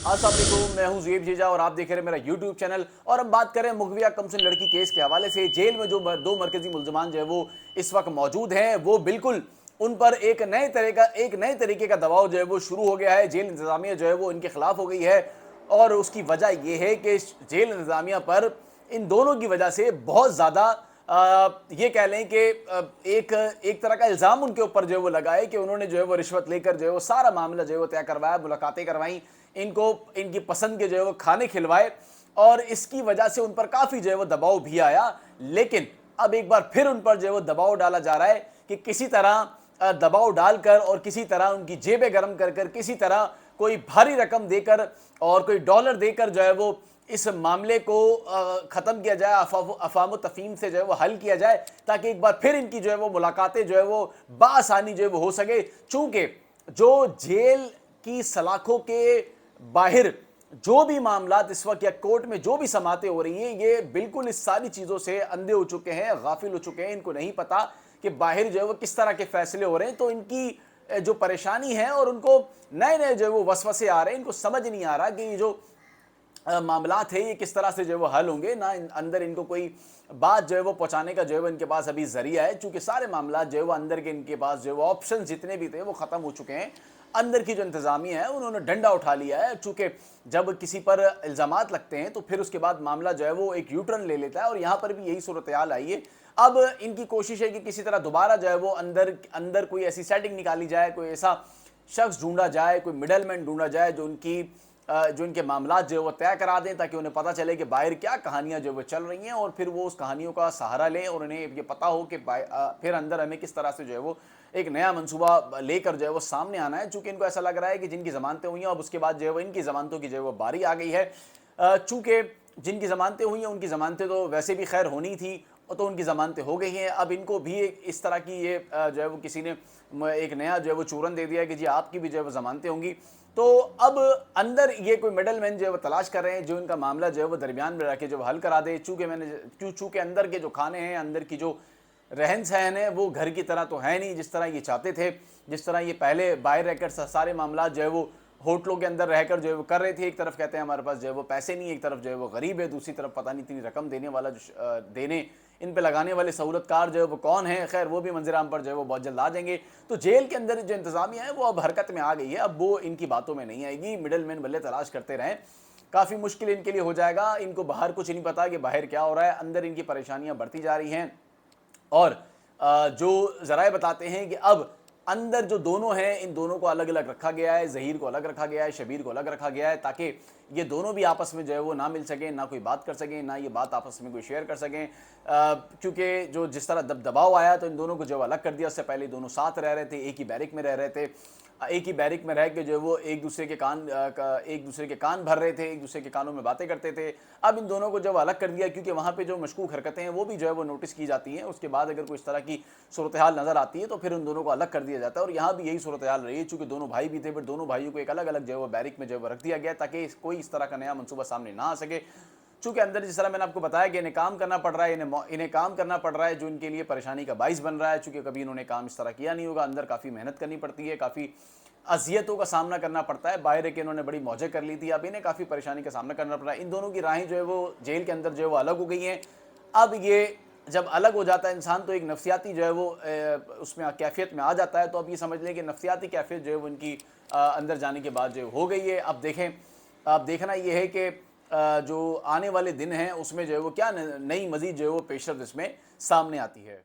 अस्सलाम वालेकुम, मैं हूं ज़ुएब जीजा और आप देख रहे हैं मेरा यूट्यूब चैनल। और हम बात करें मुगविया कमसिन लड़की केस के हवाले से। जेल में जो दो मरकजी मुल्ज़मान जो है वो इस वक्त मौजूद हैं, वो बिल्कुल उन पर एक नए तरीके का दबाव जो है वो शुरू हो गया है। जेल इंतज़ामिया जो है वो इनके खिलाफ हो गई है और उसकी वजह यह है कि जेल इंतज़ामिया पर इन दोनों की वजह से बहुत ज़्यादा ये कह लें कि एक तरह का इल्ज़ाम उनके ऊपर जो है वो लगा है कि उन्होंने जो है वो रिश्वत लेकर जो है वो सारा मामला जो है वो तय करवाया, मुलाकातें करवाई, इनको इनकी पसंद के जो है वो खाने खिलवाए और इसकी वजह से उन पर काफ़ी जो है वो दबाव भी आया। लेकिन अब एक बार फिर उन पर जो है वो दबाव डाला जा रहा है कि किसी तरह दबाव डालकर और किसी तरह उनकी जेबें गर्म कर कर किसी तरह कोई भारी रकम देकर और कोई डॉलर देकर जो है वो इस मामले को ख़त्म किया जाए, अफ़वाम तफ़हीम से जो है वो हल किया जाए, ताकि एक बार फिर इनकी जो है वो मुलाकातें जो है वो बआसानी जो है वो हो सके। चूँकि जो जेल की सलाखों के बाहर जो भी मामलात इस वक्त या कोर्ट में जो भी समातें हो रही हैं, ये बिल्कुल इस सारी चीज़ों से अंधे हो चुके हैं, गाफिल हो चुके हैं। इनको नहीं पता कि बाहर जो है वो किस तरह के फैसले हो रहे हैं। तो इनकी जो परेशानी है और उनको नए नए जो है वो वसवसे आ रहे हैं, इनको समझ नहीं आ रहा कि ये जो मामलात है ये किस तरह से जो है वो हल होंगे। ना अंदर इनको कोई बात जो है वो पहुंचाने का जो है वो इनके पास अभी जरिया है, चूंकि सारे मामलात जो है वो अंदर के इनके पास जो है वो ऑप्शन जितने भी थे वो ख़त्म हो चुके हैं। अंदर की जो इंतज़ामिया है उन्होंने डंडा उठा लिया है, चूंकि जब किसी पर इल्ज़ामात लगते हैं तो फिर उसके बाद मामला जो है वो एक यू टर्न ले लेता है और यहाँ पर भी यही सूरत हाल आई है। अब इनकी कोशिश है कि किसी तरह दोबारा जो है वो अंदर अंदर कोई ऐसी सेटिंग निकाली जाए, कोई ऐसा शख्स ढूंढा जाए, कोई मिडल मैन ढूंढा जाए जो इनके मामलात जो है वो तय करा दें, ताकि उन्हें पता चले कि बाहर क्या कहानियां जो वो चल रही हैं और फिर वो उस कहानियों का सहारा लें और उन्हें ये पता हो कि फिर अंदर हमें किस तरह से जो है वो एक नया मंसूबा लेकर जो है वो सामने आना है। चूंकि इनको ऐसा लग रहा है कि जिनकी ज़मानतें हुई हैं अब उसके बाद जो है वो इनकी ज़मानतों की जो है वो बारी आ गई है। चूँकि जिनकी ज़मानतें हुई हैं उनकी ज़मानतें तो वैसे भी खैर होनी थी, तो उनकी ज़मानतें हो गई हैं। अब इनको भी इस तरह की ये जो है वो किसी ने एक नया जो है वो चूरन दे दिया है कि जी आपकी भी जो है वो ज़मानतें होंगी। तो अब अंदर ये कोई मिडल मैन जो है वो तलाश कर रहे हैं जो इनका मामला जो है वो दरमियान में रह के जो हल करा दे। चूँकि अंदर के जो खाने हैं, अंदर की जो रहन सहन है वो घर की तरह तो है नहीं जिस तरह ये चाहते थे, जिस तरह ये पहले बाहर रहकर सारे मामला जो है वो होटलों के अंदर रहकर जो है वो कर रहे थे। एक तरफ कहते हैं हमारे पास जो है वो पैसे नहीं, एक तरफ जो है वो गरीब है, दूसरी तरफ पता नहीं इतनी रकम देने वाला जो देने इन पे लगाने वाले सहूलतकार जो है वो कौन है। खैर वो भी मंजराम पर जो है वो बहुत जल्द आ जाएंगे। तो जेल के अंदर जो इंतज़ामिया है वो अब हरकत में आ गई है, अब वो इनकी बातों में नहीं आएगी। मिडल मैन भले तलाश करते रहें, काफ़ी मुश्किल इनके लिए हो जाएगा। इनको बाहर कुछ नहीं पता कि बाहर क्या हो रहा है, अंदर इनकी परेशानियाँ बढ़ती जा रही हैं। और जो ज़राए बताते हैं कि अब अंदर जो दोनों हैं इन दोनों को अलग अलग रखा गया है, ज़हीर को अलग रखा गया है, शबीर को अलग रखा गया है, ताकि ये दोनों भी आपस में जो है वो ना मिल सकें, ना कोई बात कर सकें, ना ये बात आपस में कोई शेयर कर सकें। क्योंकि जो जिस तरह दबाव आया तो इन दोनों को जो अलग कर दिया। उससे पहले दोनों साथ रह रहे थे, एक ही बैरिक में रह रहे थे, एक ही बैरिक में रह के जो है वो एक दूसरे के कान भर रहे थे, एक दूसरे के कानों में बातें करते थे। अब इन दोनों को जब अलग कर दिया, क्योंकि वहाँ पे जो मशकूक हरकतें हैं वो भी जो है वो नोटिस की जाती हैं, उसके बाद अगर कोई इस तरह की सूरत हाल नज़र आती है तो फिर उन दोनों को अलग कर दिया जाता है। और यहाँ भी यही सूरत हाल रही है, चूँकि दोनों भाई भी थे, फिर दोनों भाइयों को एक अलग अलग जो है वो बैरिक में जो है वो रख दिया गया ताकि कोई इस तरह का नया मनसूबा सामने ना आ सके। चूँकि अंदर जिस तरह मैंने आपको बताया कि इन्हें काम करना पड़ रहा है, इन्हें काम करना पड़ रहा है जो इनके लिए परेशानी का बाइस बन रहा है। चूँकि कभी इन्होंने काम इस तरह किया नहीं होगा, अंदर काफ़ी मेहनत करनी पड़ती है, काफ़ी अज़ियतों का सामना करना पड़ता है। बाहर के इन्होंने बड़ी मौजें कर ली थी, अब इन्हें काफ़ी परेशानी का सामना करना पड़ रहा है। इन दोनों की राहें जो है वो जेल के अंदर जो है वो अलग हो गई हैं। अब ये जब अलग हो जाता है इंसान तो एक नफ्सियाती जो है वो उसमें कैफियत में आ जाता है। तो अब ये समझ लें कि नफ्सियाती कैफियत जो है वो इनकी अंदर जाने के बाद जो हो गई है। अब देखें, अब देखना ये है कि जो आने वाले दिन हैं उसमें जो है वो क्या नई मज़ीद जो है वो पेशरफ़ इसमें सामने आती है।